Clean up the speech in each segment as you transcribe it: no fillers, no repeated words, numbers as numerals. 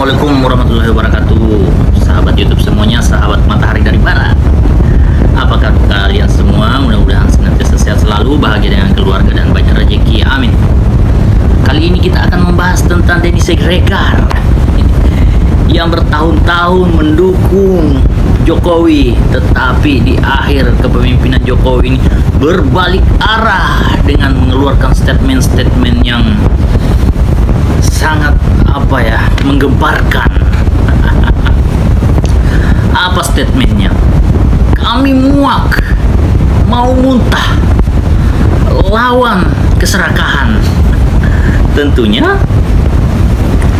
Assalamualaikum warahmatullahi wabarakatuh. Sahabat YouTube semuanya, sahabat matahari dari barat. Apa kabar kalian semua? Mudah-mudahan senantiasa sehat selalu, bahagia dengan keluarga dan banyak rezeki. Amin. Kali ini kita akan membahas tentang Denny Siregar yang bertahun-tahun mendukung Jokowi, tetapi di akhir kepemimpinan Jokowi ini berbalik arah dengan mengeluarkan statement-statement yang sangat menggemparkan. Apa statementnya? Kami muak, mau muntah, lawan keserakahan. Tentunya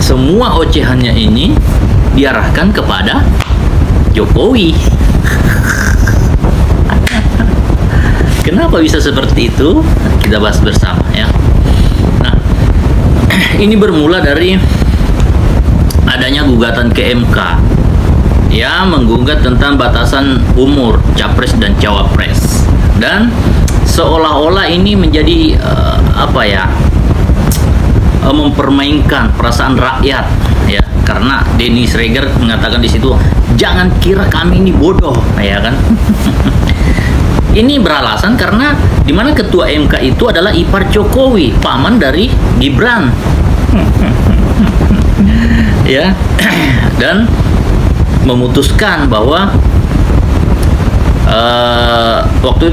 semua ocehannya ini diarahkan kepada Jokowi. Kenapa bisa seperti itu? Kita bahas bersama ya. Nah, ini bermula dari adanya gugatan ke MK ya, menggugat tentang batasan umur capres dan cawapres, dan seolah-olah ini menjadi mempermainkan perasaan rakyat ya, karena Denny Siregar mengatakan di situ, jangan kira kami ini bodoh ya kan. Ini beralasan karena dimana ketua MK itu adalah ipar Jokowi, paman dari Gibran. Ya, dan memutuskan bahwa waktu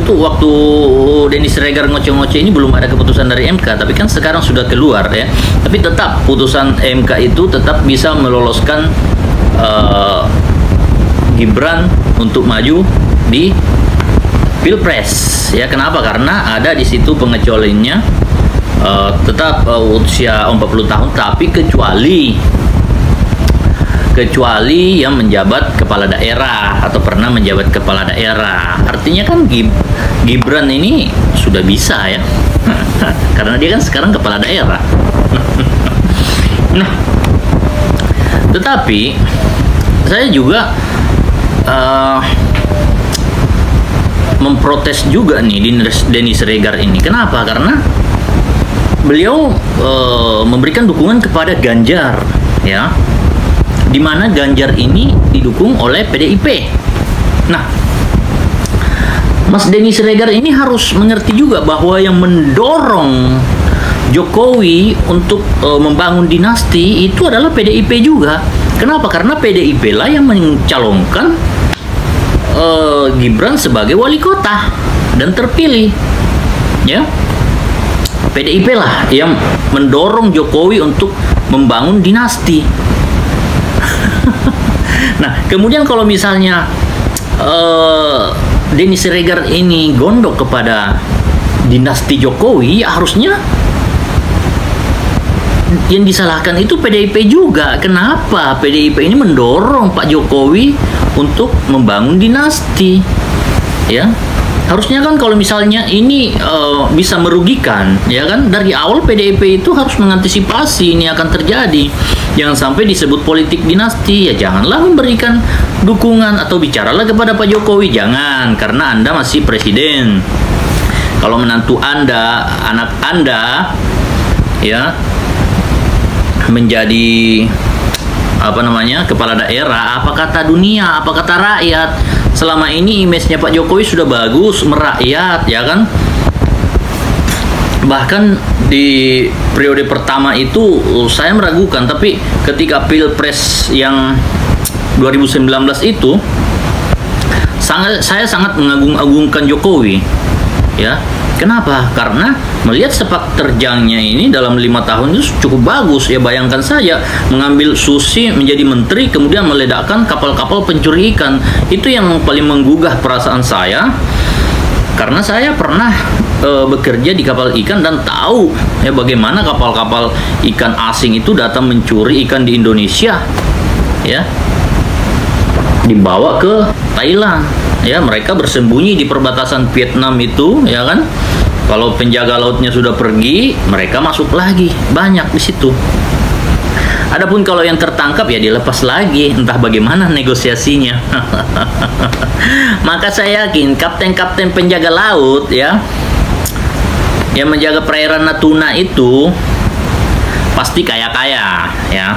Denny Siregar ngoceh-ngoceh ini belum ada keputusan dari MK, tapi kan sekarang sudah keluar ya. Tapi tetap putusan MK itu tetap bisa meloloskan Gibran untuk maju di Pilpres ya. Kenapa? Karena ada di situ pengecualiannya, tetap usia 40 tahun, tapi kecuali yang menjabat kepala daerah atau pernah menjabat kepala daerah. Artinya kan Gibran ini sudah bisa ya. Karena dia kan sekarang kepala daerah. Nah, tetapi saya juga memprotes juga nih Denny Siregar ini. Kenapa? Karena beliau memberikan dukungan kepada Ganjar ya, di mana Ganjar ini didukung oleh PDIP. Nah, Mas Denny Siregar ini harus mengerti juga bahwa yang mendorong Jokowi untuk membangun dinasti itu adalah PDIP juga. Kenapa? Karena PDIP lah yang mencalonkan Gibran sebagai wali kota dan terpilih. Ya, PDIP lah yang mendorong Jokowi untuk membangun dinasti. Nah, kemudian kalau misalnya Denny Siregar ini gondok kepada dinasti Jokowi, ya harusnya yang disalahkan itu PDIP juga. Kenapa PDIP ini mendorong Pak Jokowi untuk membangun dinasti? Ya, harusnya kan kalau misalnya ini bisa merugikan, ya kan, dari awal PDIP itu harus mengantisipasi ini akan terjadi. Jangan sampai disebut politik dinasti, ya janganlah memberikan dukungan atau bicaralah kepada Pak Jokowi, jangan, karena Anda masih presiden. Kalau menantu Anda, anak Anda ya menjadi kepala daerah, apa kata dunia, apa kata rakyat? Selama ini image-nya Pak Jokowi sudah bagus, merakyat ya kan. Bahkan di periode pertama itu saya meragukan, tapi ketika Pilpres yang 2019 itu saya sangat mengagung-agungkan Jokowi ya. Kenapa? Karena melihat sepak terjangnya ini dalam 5 tahun itu cukup bagus ya. Bayangkan saja, mengambil Susi menjadi menteri, kemudian meledakkan kapal-kapal pencuri ikan. Itu yang paling menggugah perasaan saya, karena saya pernah bekerja di kapal ikan dan tahu ya bagaimana kapal-kapal ikan asing itu datang mencuri ikan di Indonesia ya, dibawa ke Thailand ya. Mereka bersembunyi di perbatasan Vietnam itu ya kan. Kalau penjaga lautnya sudah pergi, mereka masuk lagi, banyak di situ. Adapun kalau yang tertangkap ya dilepas lagi, entah bagaimana negosiasinya. Maka saya yakin kapten-kapten penjaga laut ya, yang menjaga perairan Natuna itu pasti kaya-kaya ya.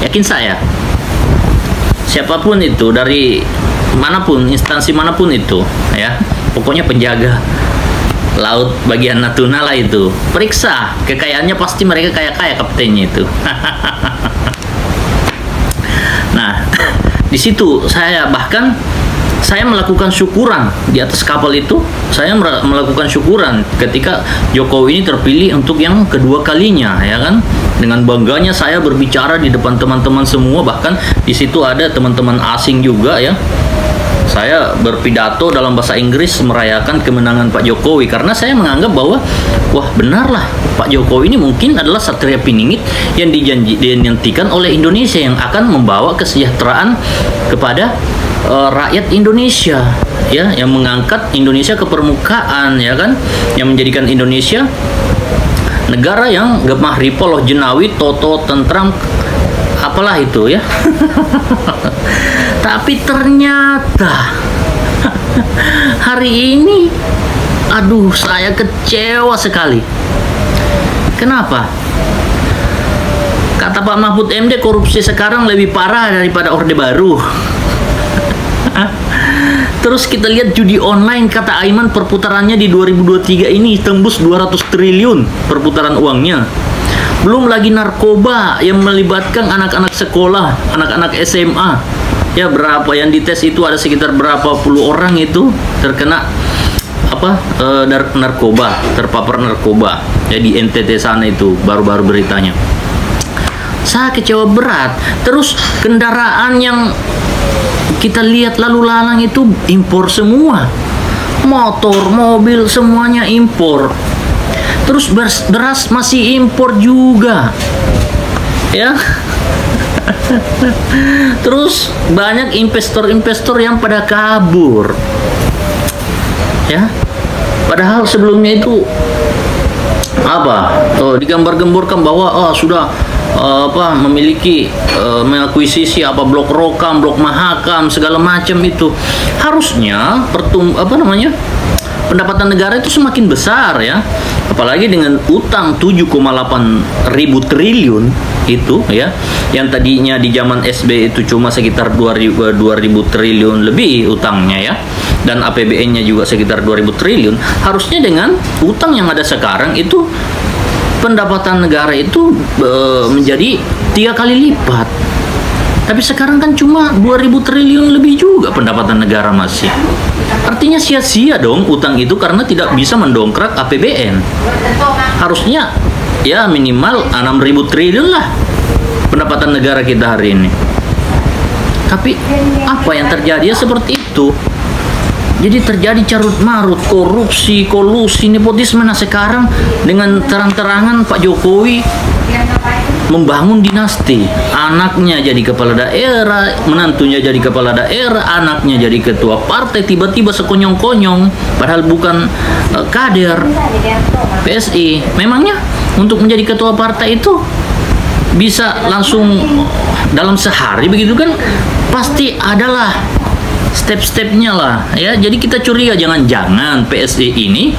Yakin saya, siapapun itu, dari manapun, instansi manapun itu, ya, pokoknya penjaga laut bagian Natuna lah itu, periksa kekayaannya, pasti mereka kaya-kaya kaptennya itu. Nah, di situ saya melakukan syukuran di atas kapal itu. Saya melakukan syukuran ketika Jokowi ini terpilih untuk yang kedua kalinya, ya kan? Dengan bangganya saya berbicara di depan teman-teman semua, bahkan di situ ada teman-teman asing juga, ya. Saya berpidato dalam bahasa Inggris merayakan kemenangan Pak Jokowi, karena saya menganggap bahwa wah, benarlah Pak Jokowi ini mungkin adalah satria piningit yang dinantikan oleh Indonesia, yang akan membawa kesejahteraan kepada rakyat Indonesia, ya, yang mengangkat Indonesia ke permukaan, ya kan, yang menjadikan Indonesia negara yang gemah ripoloh jenawi toto tentram apalah itu, ya. Tapi ternyata hari ini, aduh, saya kecewa sekali. Kenapa? Kata Pak Mahfud MD, korupsi sekarang lebih parah daripada Orde Baru. Terus kita lihat judi online, kata Aiman perputarannya di 2023 ini tembus 200 triliun perputaran uangnya. Belum lagi narkoba yang melibatkan anak-anak sekolah, anak-anak SMA. Ya, berapa yang dites itu, ada sekitar berapa puluh orang itu terkena narkoba, terpapar narkoba. Ya, di NTT sana itu baru-baru beritanya. Saya kecewa berat. Terus kendaraan yang kita lihat lalu lalang itu impor semua. Motor, mobil, semuanya impor. Terus beras masih impor juga, ya. Terus banyak investor-investor yang pada kabur, ya. Padahal sebelumnya itu digambar-gemborkan bahwa sudah memiliki mengakuisisi blok Rokam, blok Mahakam, segala macam itu. Harusnya pendapatan negara itu semakin besar, ya. Apalagi dengan utang 7,8 ribu triliun itu, ya, yang tadinya di zaman SBY itu cuma sekitar 2.000 triliun lebih utangnya, ya, dan APBN-nya juga sekitar 2.000 triliun. Harusnya dengan utang yang ada sekarang itu pendapatan negara itu menjadi 3 kali lipat. Tapi sekarang kan cuma 2.000 triliun lebih juga pendapatan negara masih. Artinya sia-sia dong utang itu, karena tidak bisa mendongkrak APBN. Harusnya ya minimal 6.000 triliun lah pendapatan negara kita hari ini. Tapi apa yang terjadi? Ya seperti itu. Jadi terjadi carut-marut, korupsi, kolusi, nepotisme. Nah, sekarang dengan terang-terangan Pak Jokowi membangun dinasti. Anaknya jadi kepala daerah, menantunya jadi kepala daerah, anaknya jadi ketua partai, tiba-tiba sekonyong-konyong, padahal bukan kader PSI. Memangnya untuk menjadi ketua partai itu bisa langsung dalam sehari begitu kan? Pasti adalah step-stepnya lah, ya. Jadi kita curiga, jangan-jangan PSI ini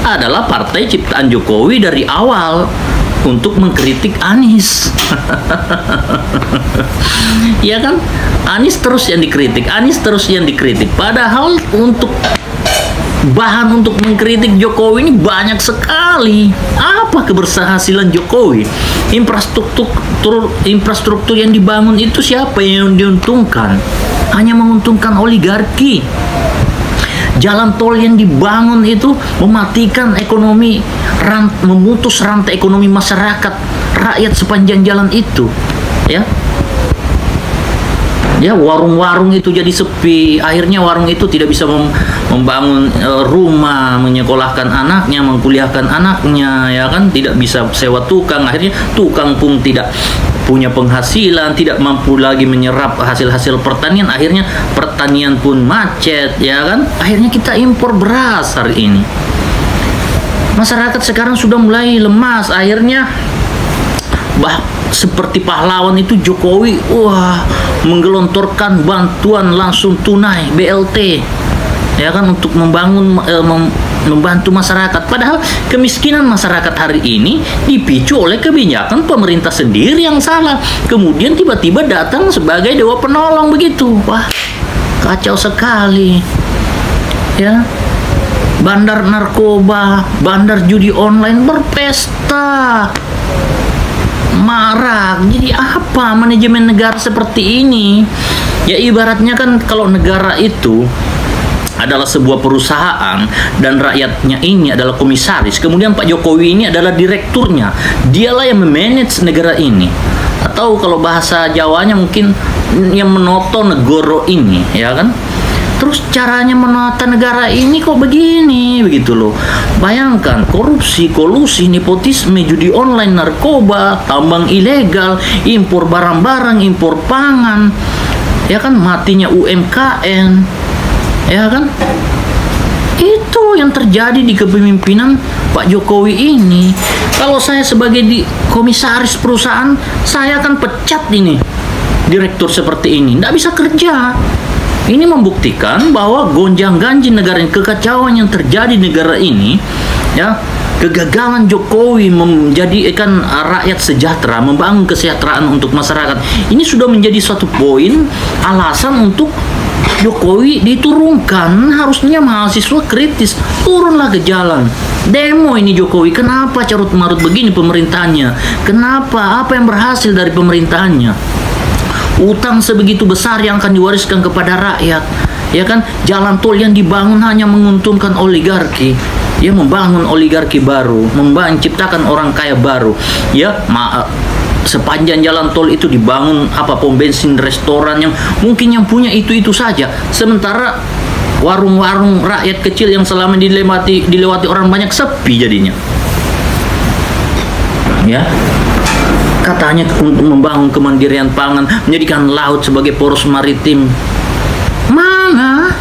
adalah partai ciptaan Jokowi dari awal untuk mengkritik Anies. Ya kan? Anies terus yang dikritik, padahal untuk bahan untuk mengkritik Jokowi ini banyak sekali. Apa keberhasilan Jokowi? Infrastruktur yang dibangun itu siapa yang diuntungkan? Hanya menguntungkan oligarki. Jalan tol yang dibangun itu mematikan ekonomi, memutus rantai ekonomi masyarakat, rakyat sepanjang jalan itu, ya. Ya, warung-warung itu jadi sepi. Akhirnya warung itu tidak bisa membangun rumah, menyekolahkan anaknya, mengkuliahkan anaknya, ya kan? Tidak bisa sewa tukang. Akhirnya tukang pun tidak punya penghasilan, tidak mampu lagi menyerap hasil-hasil pertanian. Akhirnya pertanian pun macet, ya kan? Akhirnya kita impor beras hari ini. Masyarakat sekarang sudah mulai lemas. Akhirnya seperti pahlawan itu Jokowi, menggelontorkan bantuan langsung tunai BLT, ya kan, untuk membangun membantu masyarakat. Padahal kemiskinan masyarakat hari ini dipicu oleh kebijakan pemerintah sendiri yang salah. Kemudian tiba-tiba datang sebagai dewa penolong begitu. Wah, kacau sekali. Ya. Bandar narkoba, bandar judi online berpesta. Marak. Jadi apa manajemen negara seperti ini? Ya ibaratnya kan kalau negara itu adalah sebuah perusahaan dan rakyatnya ini adalah komisaris, kemudian Pak Jokowi ini adalah direkturnya, dialah yang memanage negara ini, atau kalau bahasa Jawanya mungkin yang menoto negoro ini, ya kan. Terus caranya menata negara ini kok begini, begitu loh. Bayangkan korupsi, kolusi, nepotisme, judi online, narkoba, tambang ilegal, impor barang-barang, impor pangan, ya kan, matinya UMKM, ya kan. Itu yang terjadi di kepemimpinan Pak Jokowi ini. Kalau saya sebagai komisaris perusahaan, saya akan pecat ini direktur seperti ini, nggak bisa kerja. Ini membuktikan bahwa gonjang-ganjing negara ini, kekacauan yang terjadi di negara ini, ya, kegagalan Jokowi menjadikan rakyat sejahtera, membangun kesejahteraan untuk masyarakat. Ini sudah menjadi suatu poin alasan untuk Jokowi diturunkan. Harusnya mahasiswa kritis, turunlah ke jalan. Demo ini Jokowi, kenapa carut-marut begini pemerintahannya? Kenapa? Apa yang berhasil dari pemerintahannya? Utang sebegitu besar yang akan diwariskan kepada rakyat, ya kan? Jalan tol yang dibangun hanya menguntungkan oligarki, ya, membangun oligarki baru, menciptakan orang kaya baru, ya. Sepanjang jalan tol itu dibangun pom bensin, restoran yang mungkin yang punya itu saja, sementara warung-warung rakyat kecil yang selama dilewati orang banyak sepi jadinya, ya. Katanya untuk membangun kemandirian pangan, menjadikan laut sebagai poros maritim. Mana?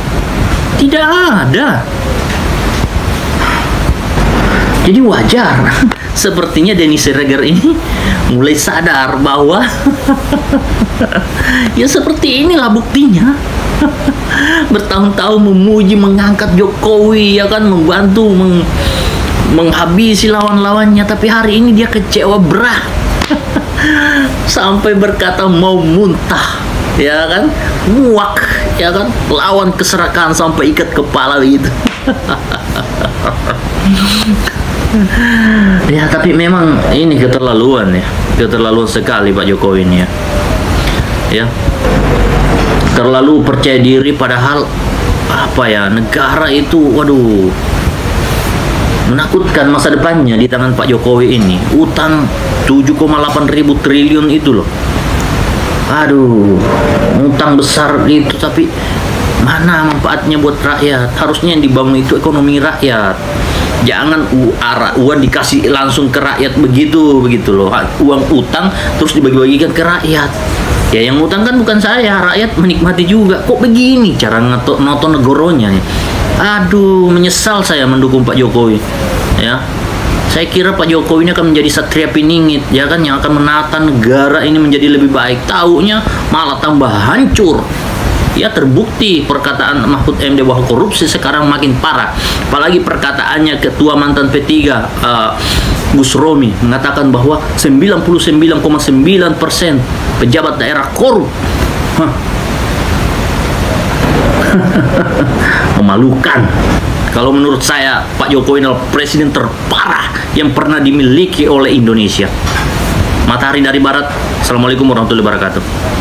Tidak ada. Jadi wajar. Sepertinya Denny Siregar ini mulai sadar bahwa ya seperti inilah buktinya. Bertahun-tahun memuji, mengangkat Jokowi, ya kan, membantu menghabisi lawan-lawannya, tapi hari ini dia kecewa berat. Sampai berkata mau muntah, ya kan, muak, ya kan, lawan keserakahan sampai ikat kepala gitu. Ya, tapi memang ini keterlaluan, ya, keterlaluan sekali Pak Jokowi ini, ya, ya, terlalu percaya diri, padahal negara itu, waduh, menakutkan masa depannya di tangan Pak Jokowi ini. Utang 7,8 ribu triliun itu loh. Aduh, utang besar itu, tapi mana manfaatnya buat rakyat? Harusnya yang dibangun itu ekonomi rakyat. Jangan uang dikasih langsung ke rakyat begitu loh. Uang utang terus dibagi-bagikan ke rakyat. Ya, yang utang kan bukan saya, rakyat menikmati juga. Kok begini cara noto negoronya nih? Aduh, menyesal saya mendukung Pak Jokowi, ya. Saya kira Pak Jokowi ini akan menjadi satria piningit, ya kan, yang akan menata negara ini menjadi lebih baik. Taunya malah tambah hancur. Ya, terbukti perkataan Mahfud MD bahwa korupsi sekarang makin parah. Apalagi perkataannya ketua mantan P3 Gus Romi mengatakan bahwa 99,9% pejabat daerah korup. Memalukan. Kalau menurut saya, Pak Jokowi adalah presiden terparah yang pernah dimiliki oleh Indonesia. Matahari dari Barat. Assalamualaikum warahmatullahi wabarakatuh.